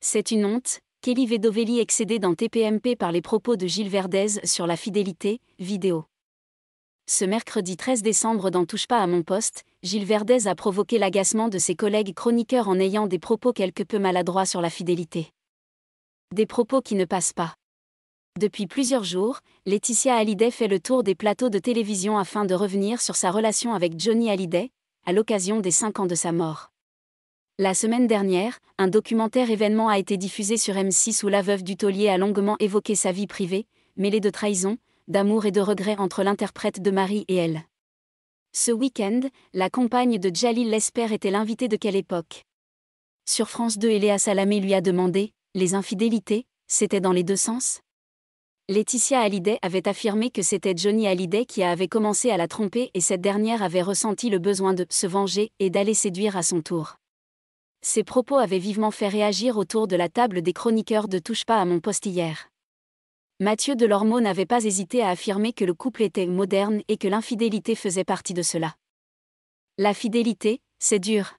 C'est une honte, Kelly Vedovelli excédée dans TPMP par les propos de Gilles Verdez sur la fidélité, vidéo. Ce mercredi 13 décembre dans Touche pas à mon poste, Gilles Verdez a provoqué l'agacement de ses collègues chroniqueurs en ayant des propos quelque peu maladroits sur la fidélité. Des propos qui ne passent pas. Depuis plusieurs jours, Laetitia Hallyday fait le tour des plateaux de télévision afin de revenir sur sa relation avec Johnny Hallyday, à l'occasion des 5 ans de sa mort. La semaine dernière, un documentaire événement a été diffusé sur M6 où la veuve du taulier a longuement évoqué sa vie privée, mêlée de trahison, d'amour et de regret entre l'interprète de Marie et elle. Ce week-end, la compagne de Djalil Lesper était l'invitée de Quelle époque ? Sur France 2, Léa Salamé lui a demandé « Les infidélités, c'était dans les deux sens ?» Laetitia Hallyday avait affirmé que c'était Johnny Hallyday qui avait commencé à la tromper et cette dernière avait ressenti le besoin de se venger et d'aller séduire à son tour. Ces propos avaient vivement fait réagir autour de la table des chroniqueurs de Touche pas à mon poste hier. Mathieu Delormeau n'avait pas hésité à affirmer que le couple était moderne et que l'infidélité faisait partie de cela. La fidélité, c'est dur.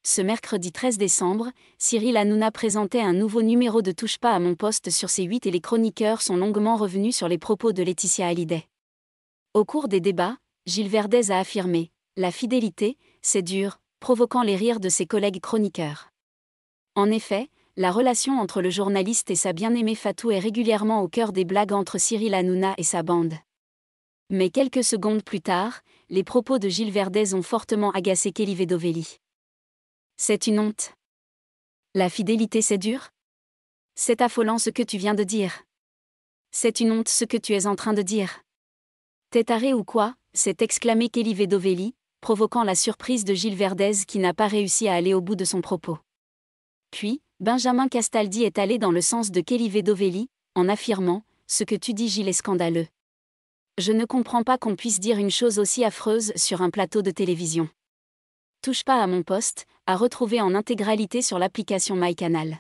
Ce mercredi 13 décembre, Cyril Hanouna présentait un nouveau numéro de Touche pas à mon poste sur C8 et les chroniqueurs sont longuement revenus sur les propos de Laetitia Hallyday. Au cours des débats, Gilles Verdez a affirmé « La fidélité, c'est dur », provoquant les rires de ses collègues chroniqueurs. En effet, la relation entre le journaliste et sa bien-aimée Fatou est régulièrement au cœur des blagues entre Cyril Hanouna et sa bande. Mais quelques secondes plus tard, les propos de Gilles Verdez ont fortement agacé Kelly Vedovelli. C'est une honte. La fidélité c'est dur ? C'est affolant ce que tu viens de dire. C'est une honte ce que tu es en train de dire. T'es taré ou quoi ? S'est exclamé Kelly Vedovelli, provoquant la surprise de Gilles Verdez qui n'a pas réussi à aller au bout de son propos. Puis, Benjamin Castaldi est allé dans le sens de Kelly Vedovelli, en affirmant « Ce que tu dis Gilles est scandaleux. Je ne comprends pas qu'on puisse dire une chose aussi affreuse sur un plateau de télévision. » Touche pas à mon poste, à retrouver en intégralité sur l'application MyCanal.